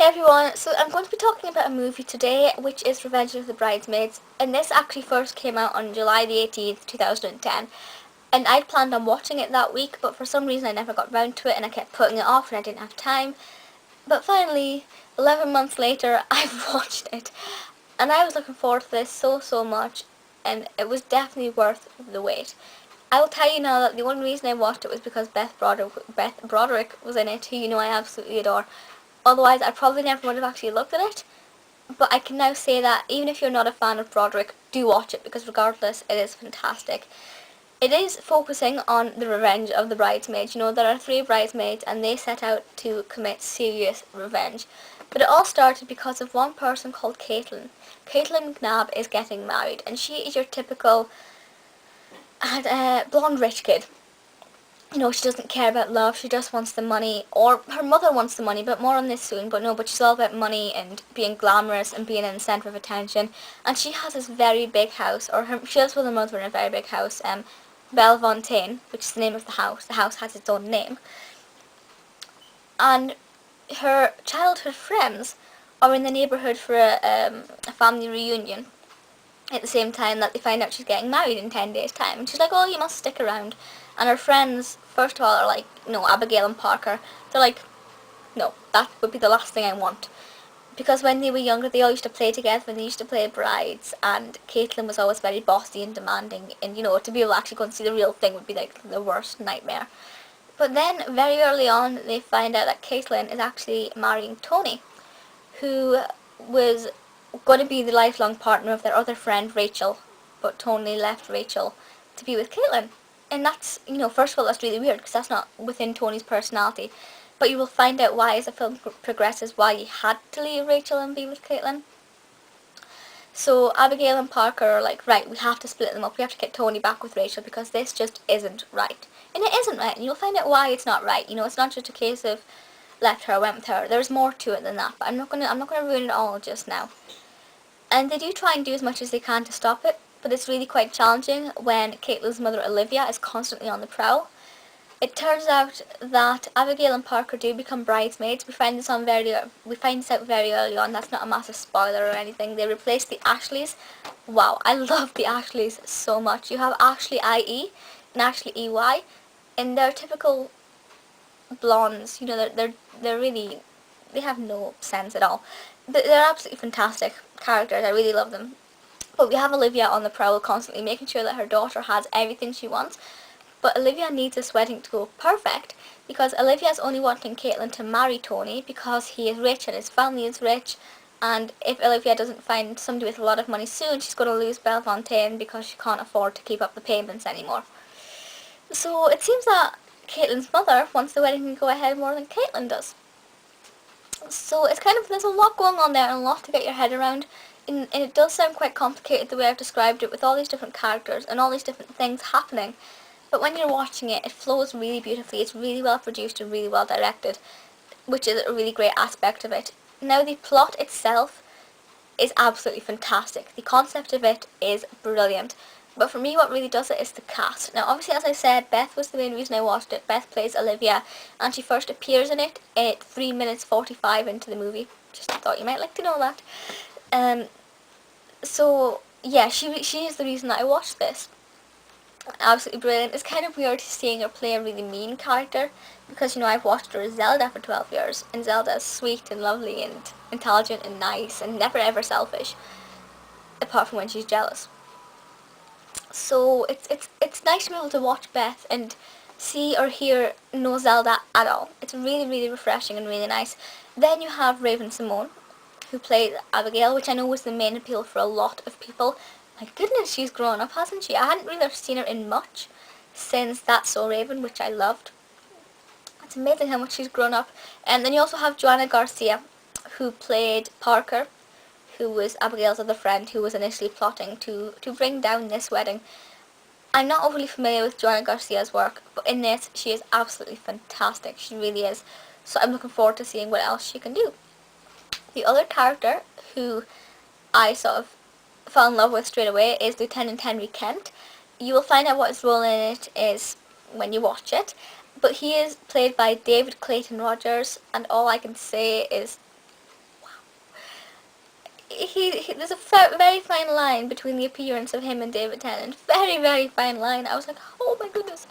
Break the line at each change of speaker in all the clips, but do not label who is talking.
everyone, so I'm going to be talking about a movie today which is Revenge of the Bridesmaids, and this actually first came out on July the 18th, 2010, and I'd planned on watching it that week, but for some reason I never got round to it and I kept putting it off and I didn't have time. But finally, 11 months later, I've watched it, and I was looking forward to this so much, and it was definitely worth the wait. I will tell you now that the only reason I watched it was because Beth Broderick was in it, who I absolutely adore. Otherwise, I probably never would have actually looked at it. But I can now say that even if you're not a fan of Broderick, do watch it because regardless, it is fantastic. It is focusing on the revenge of the bridesmaids. There are 3 bridesmaids and they set out to commit serious revenge. But it all started because of one person called Caitlin. Caitlin McNabb is getting married and she is your typical blonde rich kid. She doesn't care about love, she just wants the money, or her mother wants the money, but more on this soon, but she's all about money and being glamorous and being in the centre of attention, and she has this very big house, she lives with her mother in a very big house, Bellefontaine, which is the name of the house has its own name, and her childhood friends are in the neighbourhood for a family reunion, at the same time that they find out she's getting married in 10 days' time, and she's like, oh, you must stick around. And her friends, first of all, are like, no, Abigail and Parker, they're like, no, that would be the last thing I want. Because when they were younger, they all used to play together, and they used to play brides, and Caitlin was always very bossy and demanding, and, to be able to actually go and see the real thing would be, like, the worst nightmare. But then, very early on, they find out that Caitlin is actually marrying Tony, who was going to be the lifelong partner of their other friend, Rachel, but Tony left Rachel to be with Caitlin. And that's, first of all, that's really weird because that's not within Tony's personality. But you will find out why as the film progresses, why he had to leave Rachel and be with Caitlin. So Abigail and Parker are like, right, we have to split them up. We have to get Tony back with Rachel because this just isn't right. And it isn't right, and you'll find out why it's not right. It's not just a case of left her, went with her. There's more to it than that, but I'm not gonna ruin it all just now. And they do try and do as much as they can to stop it, but it's really quite challenging when Caitlin's mother Olivia is constantly on the prowl. It turns out that Abigail and Parker do become bridesmaids. We find this out very early on. That's not a massive spoiler or anything. They replace the Ashleys. Wow, I love the Ashleys so much. You have Ashley IE and Ashley EY, and they're typical blondes. They're really, they have no sense at all. They're absolutely fantastic characters. I really love them. But we have Olivia on the prowl constantly, making sure that her daughter has everything she wants. But Olivia needs this wedding to go perfect, because Olivia is only wanting Caitlin to marry Tony because he is rich and his family is rich, and if Olivia doesn't find somebody with a lot of money soon, she's going to lose Bellefontaine because she can't afford to keep up the payments anymore. So it seems that Caitlin's mother wants the wedding to go ahead more than Caitlin does. So it's there's a lot going on there and a lot to get your head around. And it does sound quite complicated the way I've described it, with all these different characters and all these different things happening. But when you're watching it, it flows really beautifully. It's really well produced and really well directed, which is a really great aspect of it. Now, the plot itself is absolutely fantastic. The concept of it is brilliant. But for me, what really does it is the cast. Now, obviously, as I said, Beth was the main reason I watched it. Beth plays Olivia, and she first appears in it at 3 minutes 45 into the movie. Just thought you might like to know that. So yeah, she is the reason that I watched this. Absolutely brilliant. It's kind of weird seeing her play a really mean character, because I've watched her as Zelda for 12 years, and Zelda is sweet and lovely and intelligent and nice and never ever selfish, apart from when she's jealous. So it's nice to be able to watch Beth and see or hear no Zelda at all. It's really, really refreshing and really nice. Then you have Raven-Symone, who played Abigail, which I know was the main appeal for a lot of people. My goodness, she's grown up, hasn't she? I hadn't really seen her in much since That's So Raven, which I loved. It's amazing how much she's grown up. And then you also have Joanna García, who played Parker, who was Abigail's other friend, who was initially plotting to bring down this wedding. I'm not overly familiar with Joanna Garcia's work, but in this, she is absolutely fantastic. She really is. So I'm looking forward to seeing what else she can do. The other character who I sort of fell in love with straight away is Lieutenant Henry Kent. You will find out what his role in it is when you watch it, but he is played by David Clayton Rogers, and all I can say is there's a very fine line between the appearance of him and David Tennant. Very, very fine line. I was like, oh my goodness,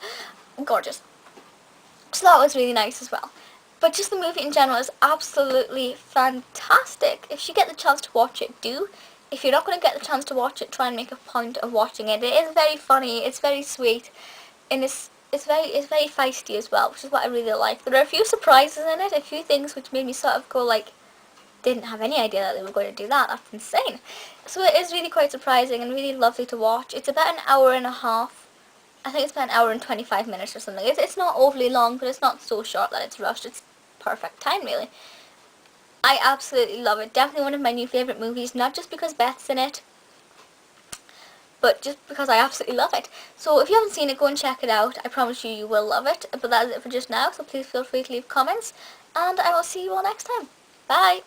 gorgeous. So that was really nice as well. But just the movie in general is absolutely fantastic. If you get the chance to watch it, do. If you're not going to get the chance to watch it, try and make a point of watching it. It is very funny, it's very sweet, and it's very feisty as well, which is what I really like. There are a few surprises in it, a few things which made me sort of go like, didn't have any idea that they were going to do that. That's insane. So it is really quite surprising and really lovely to watch. It's about an hour and a half. I think it's about an hour and 25 minutes or something. It's not overly long, but it's not so short that it's rushed. It's perfect time, really. I absolutely love it. Definitely one of my new favourite movies, not just because Beth's in it, but just because I absolutely love it. So if you haven't seen it, go and check it out. I promise you, you will love it. But that is it for just now, so please feel free to leave comments, and I will see you all next time. Bye!